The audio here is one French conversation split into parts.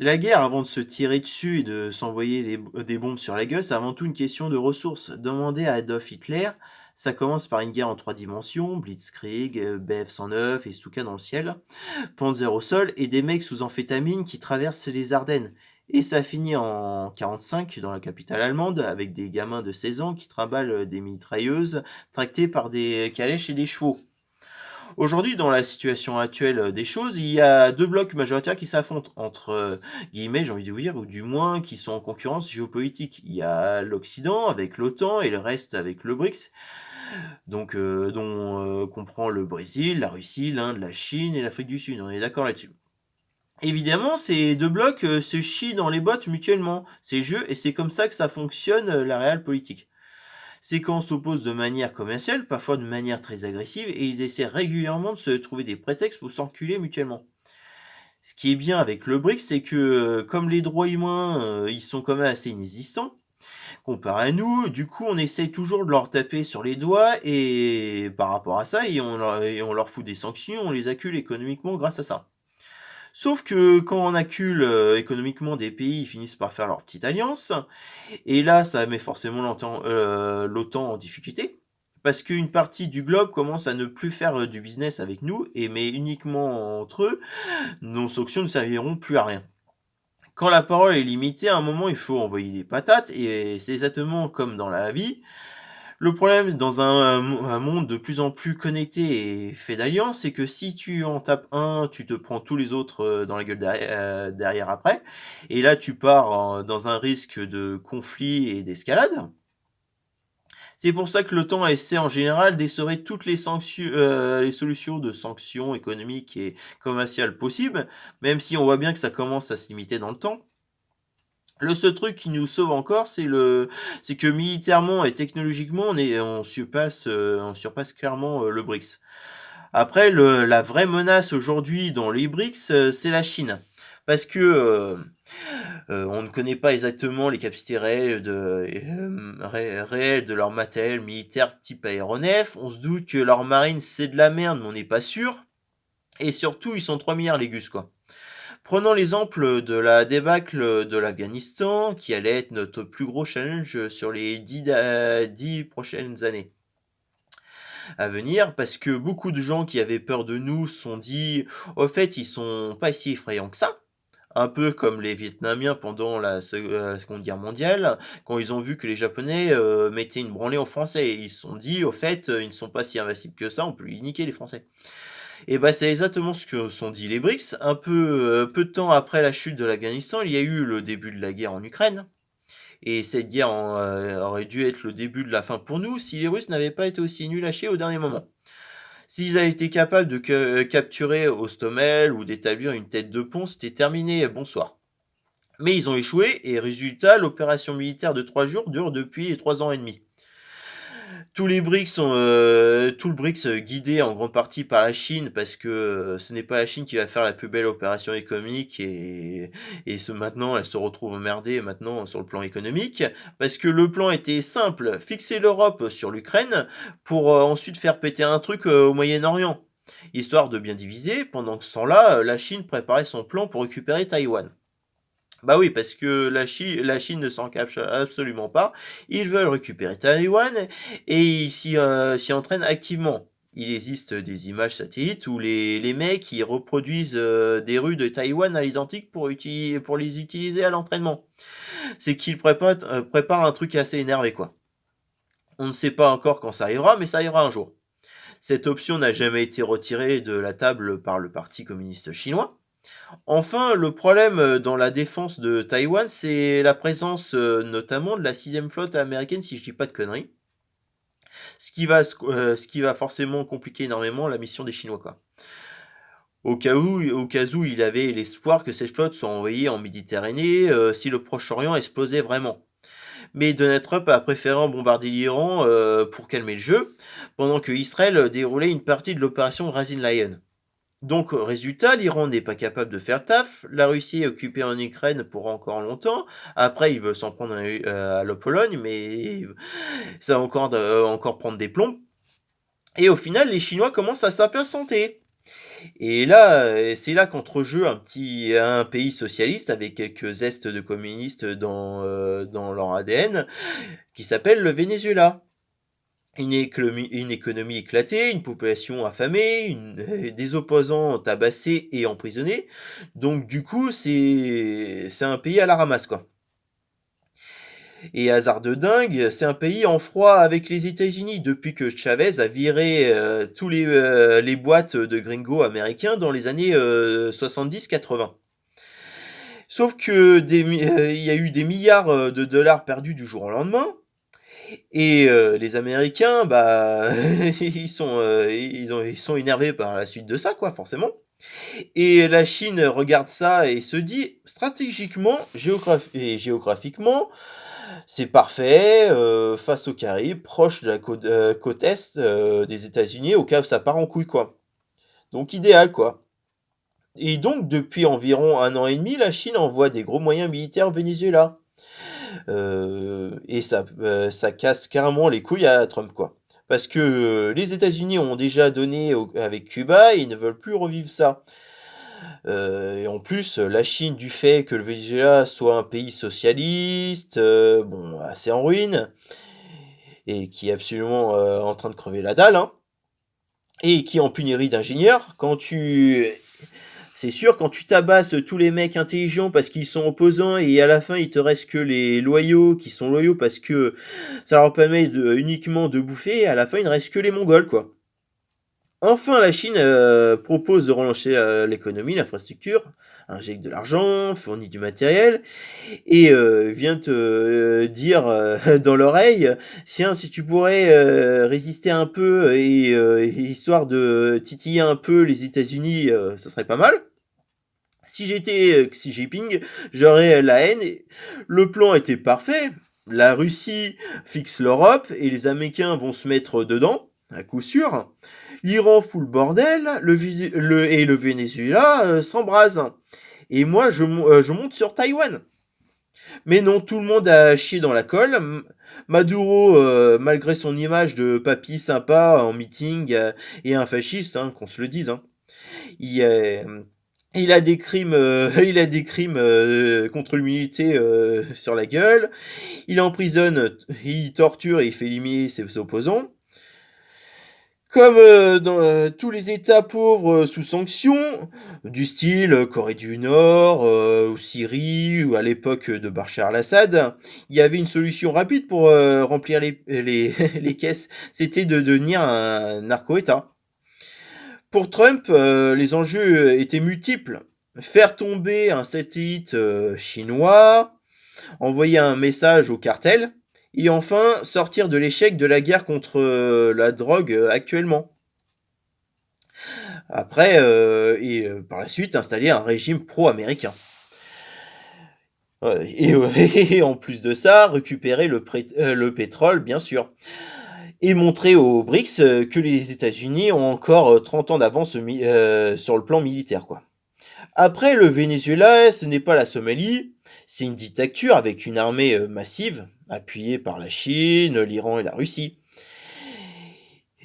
La guerre, avant de se tirer dessus et de s'envoyer des bombes sur la gueule, c'est avant tout une question de ressources. Demandez à Adolf Hitler, ça commence par une guerre en 3 dimensions, Blitzkrieg, Bf-109 et Stuka dans le ciel, Panzer au sol et des mecs sous amphétamine qui traversent les Ardennes. Et ça finit en 45 dans la capitale allemande avec des gamins de 16 ans qui trimballent des mitrailleuses tractées par des calèches et des chevaux. Aujourd'hui, dans la situation actuelle des choses, il y a 2 blocs majoritaires qui s'affrontent entre, guillemets, j'ai envie de vous dire, ou du moins qui sont en concurrence géopolitique. Il y a l'Occident avec l'OTAN et le reste avec le BRICS, donc dont comprend le Brésil, la Russie, l'Inde, la Chine et l'Afrique du Sud. On est d'accord là-dessus. Évidemment, ces 2 blocs, se chient dans les bottes mutuellement, ces jeux, et c'est comme ça que ça fonctionne, la réelle politique. Ces camps s'opposent de manière commerciale, parfois de manière très agressive, et ils essaient régulièrement de se trouver des prétextes pour s'enculer mutuellement. Ce qui est bien avec le BRICS, c'est que comme les droits humains, ils sont quand même assez inexistants, comparé à nous, du coup on essaye toujours de leur taper sur les doigts et par rapport à ça, et on leur fout des sanctions, on les accule économiquement grâce à ça. Sauf que quand on accule économiquement des pays, ils finissent par faire leur petite alliance, et là, ça met forcément l'OTAN en difficulté, parce qu'une partie du globe commence à ne plus faire du business avec nous, et mais uniquement entre eux, nos sanctions ne serviront plus à rien. Quand la parole est limitée, à un moment, il faut envoyer des patates, et c'est exactement comme dans la vie. Le problème dans un monde de plus en plus connecté et fait d'alliances, c'est que si tu en tapes un, tu te prends tous les autres dans la gueule derrière après. Et là, tu pars dans un risque de conflit et d'escalade. C'est pour ça que l'OTAN essaie en général d'essorer toutes les solutions de sanctions économiques et commerciales possibles, même si on voit bien que ça commence à se limiter dans le temps. Le seul truc qui nous sauve encore, c'est que militairement et technologiquement, on surpasse clairement le BRICS. Après, la vraie menace aujourd'hui dans les BRICS, c'est la Chine. Parce que on ne connaît pas exactement les capacités réelles de leur matériel militaire type aéronef. On se doute que leur marine, c'est de la merde, mais on n'est pas sûr. Et surtout, ils sont 3 milliards les gus, quoi. Prenons l'exemple de la débâcle de l'Afghanistan, qui allait être notre plus gros challenge sur les 10 prochaines années à venir, parce que beaucoup de gens qui avaient peur de nous se sont dit, au fait, ils sont pas si effrayants que ça. Un peu comme les Vietnamiens pendant la Seconde Guerre mondiale, quand ils ont vu que les Japonais mettaient une branlée aux Français. Et ils se sont dit, au fait, ils ne sont pas si invincibles que ça, on peut les niquer les Français. Et bah, c'est exactement ce que sont dit les BRICS. Peu de temps après la chute de l'Afghanistan, il y a eu le début de la guerre en Ukraine. Et cette guerre aurait dû être le début de la fin pour nous si les Russes n'avaient pas été aussi nuls à chier au dernier moment. S'ils avaient été capables de capturer Hostomel ou d'établir une tête de pont, c'était terminé, bonsoir. Mais ils ont échoué et résultat, l'opération militaire de 3 jours dure depuis 3 ans et demi. Tout le BRICS guidé en grande partie par la Chine parce que ce n'est pas la Chine qui va faire la plus belle opération économique et maintenant elle se retrouve emmerdée maintenant sur le plan économique parce que le plan était simple, fixer l'Europe sur l'Ukraine pour ensuite faire péter un truc au Moyen-Orient, histoire de bien diviser. Pendant que ce temps-là, la Chine préparait son plan pour récupérer Taïwan. Bah oui, parce que la Chine ne s'en cache absolument pas. Ils veulent récupérer Taïwan et ils s'y entraînent activement. Il existe des images satellites où les mecs ils reproduisent des rues de Taïwan à l'identique pour les utiliser à l'entraînement. C'est qu'ils préparent un truc assez énervé, quoi. On ne sait pas encore quand ça arrivera, mais ça arrivera un jour. Cette option n'a jamais été retirée de la table par le Parti communiste chinois. Enfin, le problème dans la défense de Taïwan, c'est la présence notamment de la sixième flotte américaine, si je dis pas de conneries, ce qui va forcément compliquer énormément la mission des Chinois, quoi. Au cas où il avait l'espoir que cette flotte soit envoyée en Méditerranée si le Proche-Orient explosait vraiment. Mais Donald Trump a préféré bombarder l'Iran pour calmer le jeu, pendant que Israël déroulait une partie de l'opération Rising Lion. Donc, résultat, l'Iran n'est pas capable de faire le taf. La Russie est occupée en Ukraine pour encore longtemps. Après, ils veulent s'en prendre à la Pologne, mais ça va encore prendre des plombs. Et au final, les Chinois commencent à s'impatienter. Et là, c'est là qu'entre-jeu un pays socialiste avec quelques zestes de communistes dans leur ADN, qui s'appelle le Venezuela. Une économie éclatée, une population affamée, des opposants tabassés et emprisonnés. Donc du coup, c'est un pays à la ramasse, quoi. Et hasard de dingue, c'est un pays en froid avec les États-Unis depuis que Chavez a viré tous les boîtes de gringos américains dans les années 70-80. Sauf que il y a eu des milliards de dollars perdus du jour au lendemain. Et les Américains, bah, ils sont énervés par la suite de ça, quoi, forcément. Et la Chine regarde ça et se dit, stratégiquement et géographiquement, c'est parfait face aux Caraïbes, proche de la côte est des États-Unis, au cas où ça part en couille, quoi. Donc idéal, quoi. Et donc, depuis environ 1 an et demi, la Chine envoie des gros moyens militaires au Venezuela. Et ça casse carrément les couilles à Trump, quoi. Parce que les États-Unis ont déjà donné avec Cuba et ils ne veulent plus revivre ça. Et en plus, la Chine, du fait que le Venezuela soit un pays socialiste, bon, assez en ruine, et qui est absolument en train de crever la dalle, hein, et qui est en pénurie d'ingénieurs, c'est sûr, quand tu tabasses tous les mecs intelligents parce qu'ils sont opposants et à la fin il te reste que les loyaux qui sont loyaux parce que ça leur permet uniquement de bouffer, et à la fin il ne reste que les Mongols, quoi. Enfin, la Chine propose de relancer l'économie, l'infrastructure, injecte de l'argent, fournit du matériel, et vient te dire dans l'oreille, tiens, si tu pourrais résister un peu histoire de titiller un peu les États-Unis, ça serait pas mal. Si j'étais Xi Jinping, j'aurais la haine. Le plan était parfait. La Russie fixe l'Europe et les Américains vont se mettre dedans, à coup sûr. L'Iran fout le bordel, et le Venezuela s'embrase. Et moi, je monte sur Taïwan. Mais non, tout le monde a chié dans la colle. Maduro, malgré son image de papy sympa en meeting, est un fasciste, hein, qu'on se le dise. Hein. Il, euh, il a des crimes, il a des crimes contre l'humanité sur la gueule. Il emprisonne, il torture et il fait éliminer ses opposants. Comme dans tous les États pauvres sous sanctions, du style Corée du Nord, ou Syrie, ou à l'époque de Bachar al-Assad, il y avait une solution rapide pour remplir les caisses, c'était de devenir un narco-État. Pour Trump, les enjeux étaient multiples. Faire tomber un satellite chinois, envoyer un message au cartel, et enfin sortir de l'échec de la guerre contre la drogue actuellement. Après, par la suite, installer un régime pro-américain. Et en plus de ça, récupérer le pétrole, bien sûr. Et montrer aux BRICS que les États-Unis ont encore 30 ans d'avance sur le plan militaire, quoi. Après, le Venezuela, ce n'est pas la Somalie, c'est une dictature avec une armée massive, appuyée par la Chine, l'Iran et la Russie.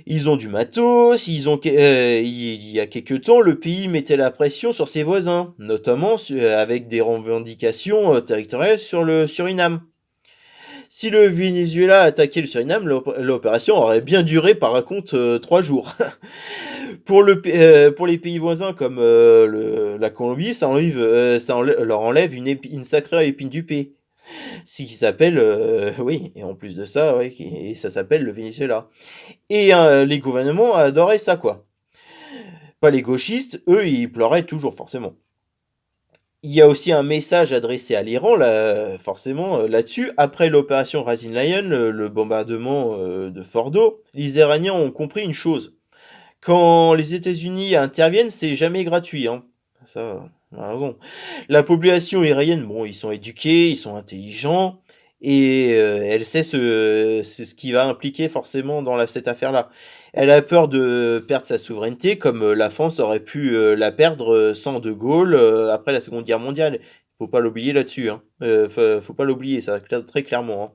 Ils ont du matos, il y a quelques temps, le pays mettait la pression sur ses voisins, notamment avec des revendications territoriales sur le Suriname. Si le Venezuela attaquait le Suriname, l'opération aurait bien duré par raconte 3 jours. Pour les pays voisins comme la Colombie, leur enlève une sacrée épine du pied. Ce qui s'appelle, oui, et en plus de ça, ouais, et ça s'appelle le Venezuela. Et les gouvernements adoraient ça, quoi. Pas les gauchistes, eux, ils pleuraient toujours, forcément. Il y a aussi un message adressé à l'Iran, là, forcément, là-dessus. Après l'opération Rising Lion, le bombardement de Fordo, les Iraniens ont compris une chose. Quand les États-Unis interviennent, c'est jamais gratuit, hein. Ça, on a raison. La population iranienne, bon, ils sont éduqués, ils sont intelligents, et elle sait c'est ce qui va impliquer forcément dans cette affaire-là. Elle a peur de perdre sa souveraineté, comme la France aurait pu la perdre sans De Gaulle après la Seconde Guerre mondiale. Faut pas l'oublier là-dessus, hein. Faut pas l'oublier, ça très clairement. Hein.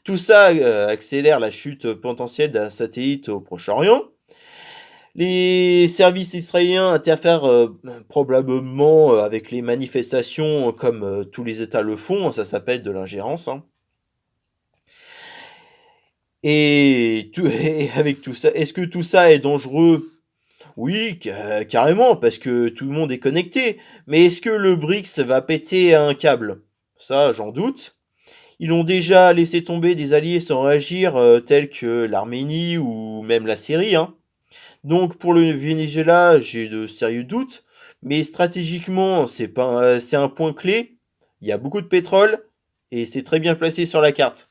Tout ça accélère la chute potentielle d'un satellite au Proche-Orient. Les services israéliens interfèrent, probablement, avec les manifestations comme, tous les États le font, ça s'appelle de l'ingérence, hein. Et tout et avec tout ça, est-ce que tout ça est dangereux? Oui, carrément, parce que tout le monde est connecté. Mais est-ce que le BRICS va péter un câble? Ça, j'en doute. Ils ont déjà laissé tomber des alliés sans réagir, tels que l'Arménie ou même la Syrie, hein. Donc pour le Venezuela, j'ai de sérieux doutes, mais stratégiquement, c'est pas un c'est un point clé. Il y a beaucoup de pétrole et c'est très bien placé sur la carte.